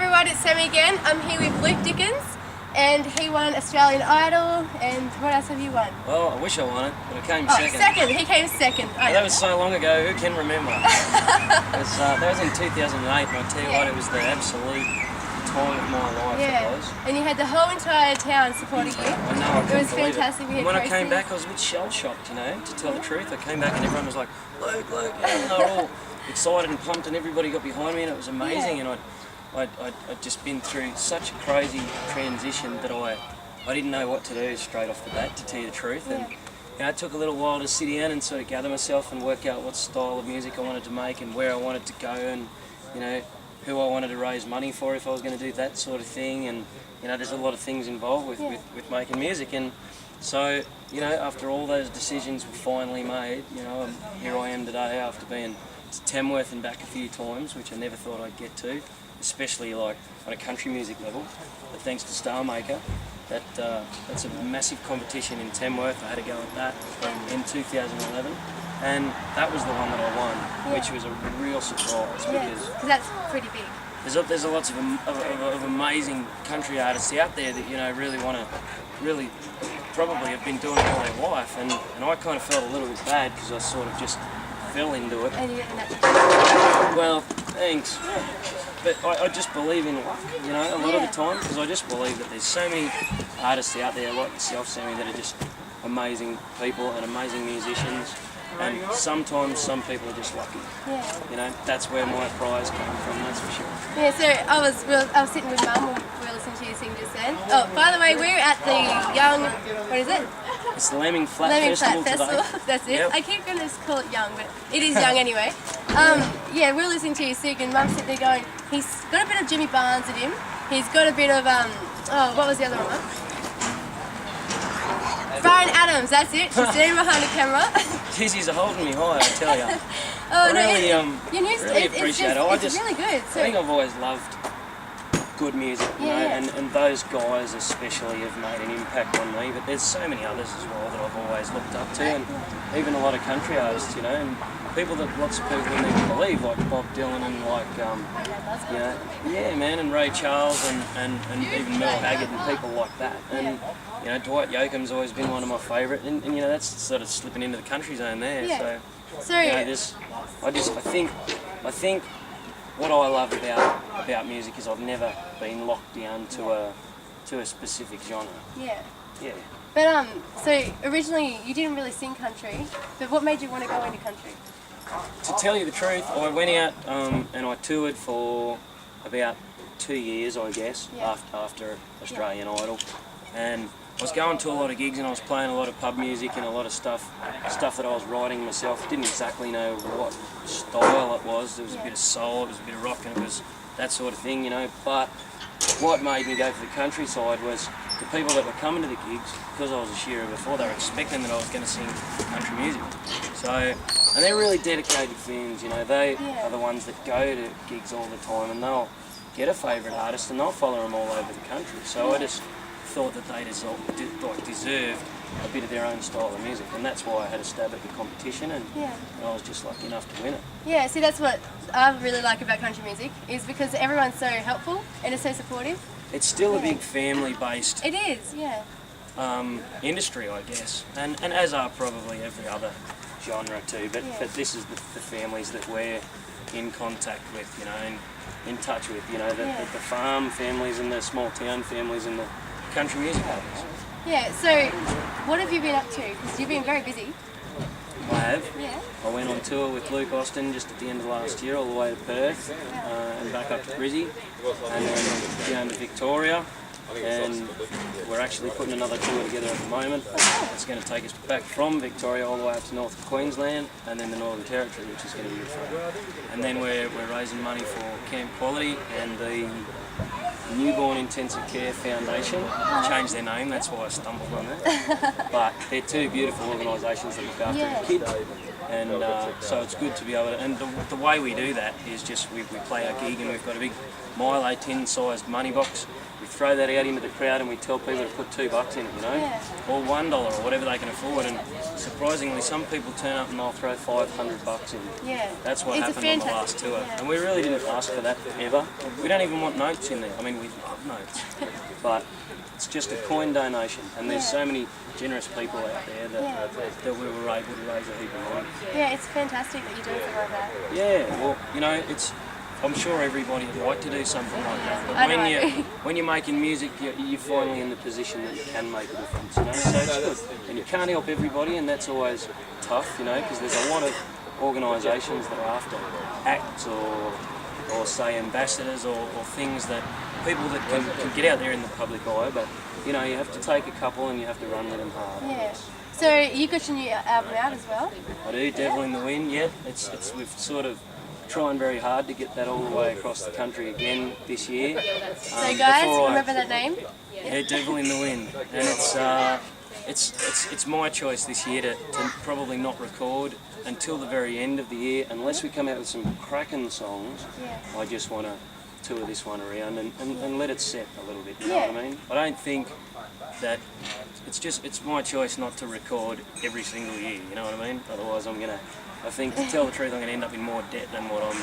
everyone, it's Sami again. I'm here with Luke Dickens, and he won Australian Idol, and what else have you won? Well, I wish I won it, but I came second. Second! He came second. That was so long ago, who can remember? That was in 2008, and I tell you what, it was the absolute time of my life, it was. And you had the whole entire town supporting you. I know, I It was fantastic. And when I came back, I was a bit shell-shocked, you know, to tell the truth. I came back and everyone was like, Luke, and they were all excited and pumped, and everybody got behind me, and it was amazing. And I'd just been through such a crazy transition that I didn't know what to do straight off the bat, to tell you the truth. And you know, it took a little while to sit down and sort of gather myself and work out what style of music I wanted to make and where I wanted to go, and you know, who I wanted to raise money for if I was going to do that sort of thing. And you know, there's a lot of things involved with making music. And so, you know, after all those decisions were finally made, you know, here I am today after being to Tamworth and back a few times, which I never thought I'd get to, especially like on a country music level. But thanks to Starmaker, that's a massive competition in Tamworth. I had to go at that in 2011, and that was the one that I won, which was a real surprise because that's pretty big. There's lots of amazing country artists out there that, you know, really want to, really probably have been doing it all their life, and I kind of felt a little bit bad because I sort of just fell into it. And you didn't have Well, thanks. But I just believe in luck, you know, a lot of the time, because I just believe that there's so many artists out there like yourself, Sami, that are just amazing people and amazing musicians, and sometimes some people are just lucky. You know, that's where my prize came from, that's for sure. Yeah, so I was sitting with Mum when we were listening to you sing just then. Oh, by the way, we're at the what is it? It's the Lemming Flat Festival today. That's it. I keep going to call it young, but it is young anyway. Yeah, we're listening to you sing, and Mum's sitting there going, he's got a bit of Jimmy Barnes in him. He's got a bit of what was the other one, Mum? Brian Adams, that's it. She's standing behind the camera. Jeez, he's holding me high, I tell you. Oh, I really, really appreciate it. It's really good. So, I think I've always loved good music, you know, and those guys especially have made an impact on me, but there's so many others as well that I've always looked up to, and even a lot of country artists, you know, and people that lots of people don't even believe, like Bob Dylan and like, you know, man, and Ray Charles and even Merle Haggard and people like that. And, you know, Dwight Yoakam's always been one of my favourite, and you know, that's sort of slipping into the country zone there. So you know, I think what I love about music is I've never been locked down to a specific genre. Yeah. But so originally you didn't really sing country, but what made you want to go into country? To tell you the truth, I went out and I toured for about 2 years, I guess, after Australian Idol, and I was going to a lot of gigs and I was playing a lot of pub music and a lot of stuff that I was writing myself. Didn't exactly know what style it was. There was a bit of soul, it was a bit of rock, and it was that sort of thing, you know. But what made me go for the countryside was the people that were coming to the gigs, because I was a shearer before, they were expecting that I was going to sing country music. So, and they're really dedicated fans, you know. They are the ones that go to gigs all the time, and they'll get a favourite artist and they'll follow them all over the country. So I just thought that they deserved a bit of their own style of music, and that's why I had a stab at the competition, and I was just lucky enough to win it. Yeah, see, that's what I really like about country music, is because everyone's so helpful and is so supportive. It's still a big family-based industry, I guess, and as are probably every other genre too, but this is the families that we're in contact with, you know, and in touch with, you know, the farm families and the small town families and the country music artists. Yeah, so what have you been up to? Because you've been very busy. I have. Yeah. I went on tour with Luke Austin just at the end of last year, all the way to Perth and back up to Brizzy, and then down to Victoria, and we're actually putting another tour together at the moment. It's going to take us back from Victoria all the way up to North Queensland and then the Northern Territory, which is going to be fun. And then we're raising money for Camp Quality and the Newborn Intensive Care Foundation. Changed their name, that's why I stumbled on that. But they're two beautiful organisations that look after kids, and so it's good to be able to, and the way we do that is just we play our gig, and we've got a big Milo tin-sized money box we throw that out into the crowd and we tell people to put $2 in it, you know, Yeah. or $1 or whatever they can afford. And surprisingly, some people turn up and they'll throw $500 in. Yeah. That's what It's a happened on the last fantastic- tour, yeah. and we really didn't ask for that ever. We don't even want notes in there. I mean, we love notes, but it's just a coin donation, and there's Yeah. so many generous people out there that, Yeah. that we were able to raise a heap of money. Yeah, it's fantastic that you're doing something like that. Yeah, well, you know, I'm sure everybody would like to do something like that, but I when know. when you're making music, you're finally in the position that you can make a difference, you know, so it's good. And you can't help everybody, and that's always tough, you know, because there's a lot of organisations that are after acts or say ambassadors or things that people that can get out there in the public eye, but you know, you have to take a couple and you have to run with them hard. Yeah. So you got your new album out as well? I do, Devil in the Wind, yeah. We've sort of trying very hard to get that all the way across the country again this year. So guys, remember that name? Yeah, Devil in the Wind, and it's my choice this year to probably not record until the very end of the year, unless we come out with some cracking songs. Yeah. I just want to tour this one around and let it set a little bit, you know what I mean? I don't think that it's my choice not to record every single year, you know what I mean? Otherwise I think, to tell the truth, I'm going to end up in more debt than what I'm.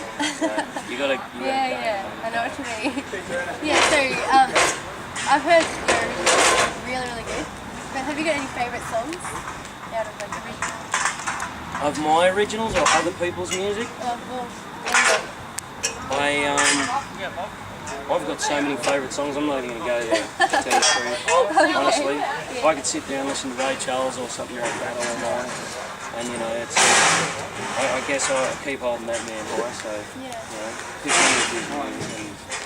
You got to. Yeah, I know what you mean. Yeah, so I've heard you're really, really good. But have you got any favourite songs out of like the original? Of my originals or other people's music? Well, I've got so many favourite songs, I'm not even going to go there, to tell you the truth. Honestly, if I could sit there and listen to Ray Charles or something like that all night, and you know, I guess I keep holding that man high, so, you know, pick one of his songs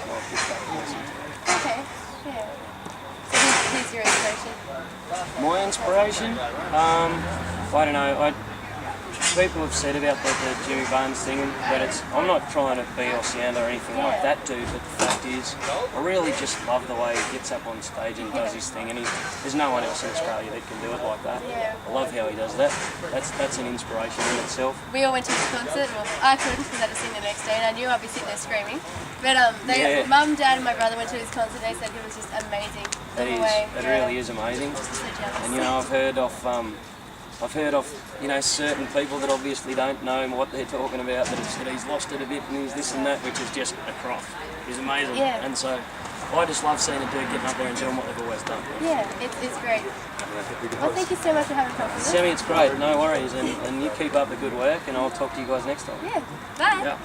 and I'll pick that and listen to it. Okay, yeah. So who's your inspiration? My inspiration? I don't know, people have said about the Jimmy Barnes singing, but I'm not trying to be Oceana or anything like that dude, but the fact is, I really just love the way he gets up on stage and does his thing, and there's no one else in Australia that can do it like that. Yeah. I love how he does that. That's an inspiration in itself. We all went to his concert. Well, I couldn't because I had to sing the next day, and I knew I'd be sitting there screaming. But Mum, Dad, and my brother went to his concert. They said it was just amazing. That really is amazing. Just so jealous. And you know, I've heard of you know, certain people that obviously don't know what they're talking about, that have said he's lost it a bit and he's this and that, which is just a crock. He's amazing. Yeah. And so I just love seeing a dude getting up there and doing what they've always done. Yeah, it's great. Well, thank you so much for having a talk with us. Sami, it's great, no worries, and you keep up the good work, and I'll talk to you guys next time. Yeah, bye. Yeah.